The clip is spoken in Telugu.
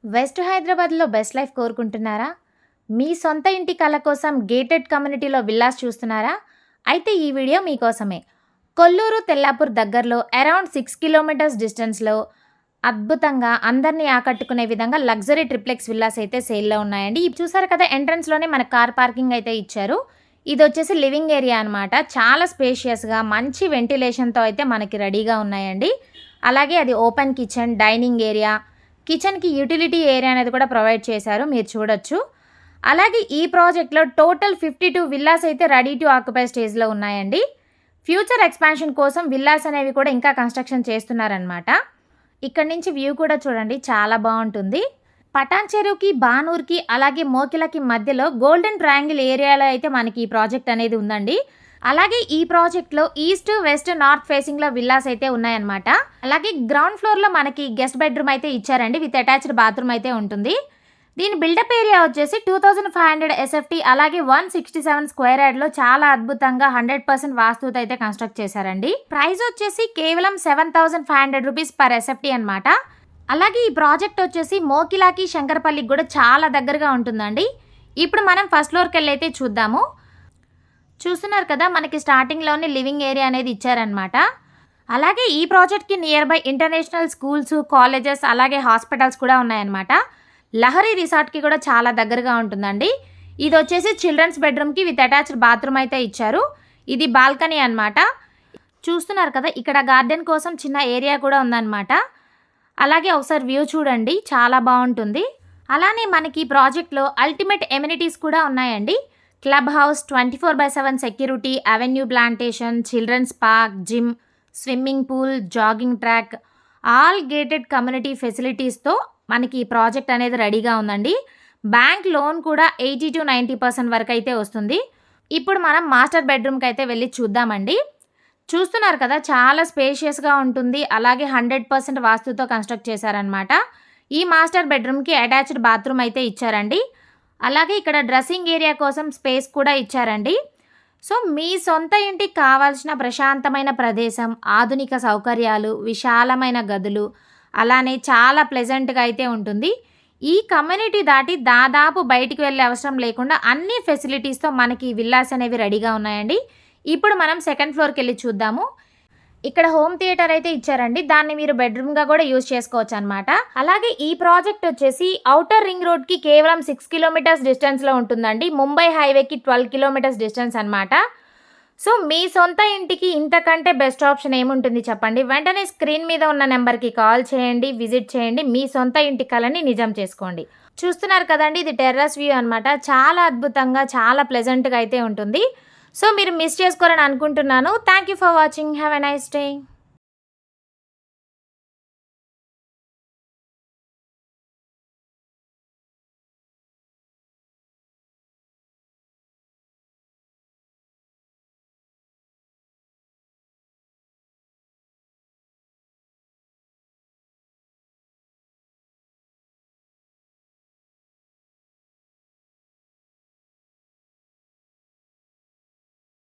వెస్ట్ హైదరాబాద్లో బెస్ట్ లైఫ్ కోరుకుంటున్నారా? మీ సొంత ఇంటి కల కోసం గేటెడ్ కమ్యూనిటీలో విల్లాస్ చూస్తున్నారా? అయితే ఈ వీడియో మీకోసమే. కొల్లూరు తెల్లాపూర్ దగ్గరలో అరౌండ్ 6 కిలోమీటర్స్ డిస్టెన్స్లో అద్భుతంగా అందరినీ ఆకట్టుకునే విధంగా లగ్జరీ ట్రిప్లెక్స్ విల్లాస్ అయితే సేల్లో ఉన్నాయండి. ఇవి చూసారు కదా, ఎంట్రన్స్లోనే మన కార్ పార్కింగ్ అయితే ఇచ్చారు. ఇది వచ్చేసి లివింగ్ ఏరియా అనమాట. చాలా స్పేషియస్గా మంచి వెంటిలేషన్తో అయితే మనకి రెడీగా ఉన్నాయండి. అలాగే అది ఓపెన్ కిచెన్, డైనింగ్ ఏరియా, కిచెన్కి యూటిలిటీ ఏరియా అనేది కూడా ప్రొవైడ్ చేశారు, మీరు చూడొచ్చు. అలాగే ఈ ప్రాజెక్ట్లో టోటల్ 52 విల్లాస్ అయితే రెడీ టు ఆక్యుపై స్టేజ్లో ఉన్నాయండి. ఫ్యూచర్ ఎక్స్పాన్షన్ కోసం విల్లాస్ అనేవి కూడా ఇంకా కన్స్ట్రక్షన్ చేస్తున్నారనమాట. ఇక్కడ నుంచి వ్యూ కూడా చూడండి, చాలా బాగుంటుంది. పటాన్ చెరువుకి, బానూర్కి, అలాగే మోకిలకి మధ్యలో గోల్డెన్ ట్రయాంగిల్ ఏరియాలో అయితే మనకి ఈ ప్రాజెక్ట్ అనేది ఉందండి. అలాగే ఈ ప్రాజెక్ట్లో ఈస్ట్, వెస్ట్, నార్త్ ఫేసింగ్లో విల్లాస్ అయితే ఉన్నాయన్నమాట. అలాగే గ్రౌండ్ ఫ్లోర్లో మనకి గెస్ట్ బెడ్రూమ్ అయితే ఇచ్చారండి, విత్ అటాచ్డ్ బాత్రూమ్ అయితే ఉంటుంది. దీని బిల్డప్ ఏరియా వచ్చేసి 2500 SFT, అలాగే 167 స్క్వేర్ యార్డ్లో చాలా అద్భుతంగా 100% వాస్తుతో అయితే కన్స్ట్రక్ట్ చేశారండి. ప్రైస్ వచ్చేసి కేవలం 7500 రూపీస్ పర్ SFT అనమాట. అలాగే ఈ ప్రాజెక్ట్ వచ్చేసి మోకిలాకి, శంకరపల్లికి కూడా చాలా దగ్గరగా ఉంటుందండి. ఇప్పుడు మనం ఫస్ట్ ఫ్లోర్కి వెళ్ళి అయితే చూద్దాము. చూస్తున్నారు కదా, మనకి స్టార్టింగ్లోనే లివింగ్ ఏరియా అనేది ఇచ్చారనమాట. అలాగే ఈ ప్రాజెక్ట్కి near by international schools, colleges, అలాగే హాస్పిటల్స్ కూడా ఉన్నాయన్నమాట. లహరి రిసార్ట్కి కూడా చాలా దగ్గరగా ఉంటుందండి. ఇది వచ్చేసి చిల్డ్రన్స్ బెడ్రూమ్కి విత్ అటాచ్డ్ బాత్రూమ్ అయితే ఇచ్చారు. ఇది బాల్కనీ అనమాట. చూస్తున్నారు కదా, ఇక్కడ గార్డెన్ కోసం చిన్న ఏరియా కూడా ఉందన్నమాట. అలాగే ఒకసారి వ్యూ చూడండి, చాలా బాగుంటుంది. అలానే మనకి ప్రాజెక్ట్లో అల్టిమేట్ ఎమ్యూనిటీస్ కూడా ఉన్నాయండి. Club house, 24/7 security, avenue plantation, children's park, gym, swimming pool, jogging track, all gated community ఫెసిలిటీస్తో మనకి ఈ ప్రాజెక్ట్ అనేది రెడీగా ఉందండి. బ్యాంక్ లోన్ కూడా 80 to 90% వరకు అయితే వస్తుంది. ఇప్పుడు మనం మాస్టర్ బెడ్రూమ్కి అయితే వెళ్ళి చూద్దామండి. చూస్తున్నారు కదా, చాలా స్పేషియస్గా ఉంటుంది. అలాగే 100% వాస్తుతో కన్స్ట్రక్ట్ చేశారనమాట. ఈ మాస్టర్ బెడ్రూమ్కి అటాచ్డ్ బాత్రూమ్ అయితే ఇచ్చారండి. అలాగే ఇక్కడ డ్రెస్సింగ్ ఏరియా కోసం స్పేస్ కూడా ఇచ్చారండి. సో మీ సొంత ఇంటికి కావాల్సిన ప్రశాంతమైన ప్రదేశం, ఆధునిక సౌకర్యాలు, విశాలమైన గదులు, అలానే చాలా ప్లెజెంట్గా అయితే ఉంటుంది. ఈ కమ్యూనిటీ దాటి దాదాపు బయటికి వెళ్ళే అవసరం లేకుండా అన్ని ఫెసిలిటీస్తో మనకి విల్లాస్ అనేవి రెడీగా ఉన్నాయండి. ఇప్పుడు మనం సెకండ్ ఫ్లోర్కి వెళ్ళి చూద్దాము. ఇక్కడ హోమ్ థియేటర్ అయితే ఇచ్చారండి, దాన్ని మీరు బెడ్రూమ్గా కూడా యూజ్ చేసుకోవచ్చు అనమాట. అలాగే ఈ ప్రాజెక్ట్ వచ్చేసి ఔటర్ రింగ్ రోడ్కి కేవలం 6 కిలోమీటర్స్ డిస్టెన్స్లో ఉంటుందండి. ముంబై హైవేకి 12 కిలోమీటర్స్ డిస్టెన్స్ అనమాట. సో మీ సొంత ఇంటికి ఇంతకంటే బెస్ట్ ఆప్షన్ ఏముంటుంది చెప్పండి. వెంటనే స్క్రీన్ మీద ఉన్న నెంబర్కి కాల్ చేయండి, విజిట్ చేయండి, మీ సొంత ఇంటి కలని నిజం చేసుకోండి. చూస్తున్నారు కదండి, ఇది టెర్రస్ వ్యూ అనమాట. చాలా అద్భుతంగా, చాలా ప్లెజెంట్గా అయితే ఉంటుంది. సో మీరు మిస్ చేసుకోరని అనుకుంటున్నాను. Thank you for watching. Have a nice day.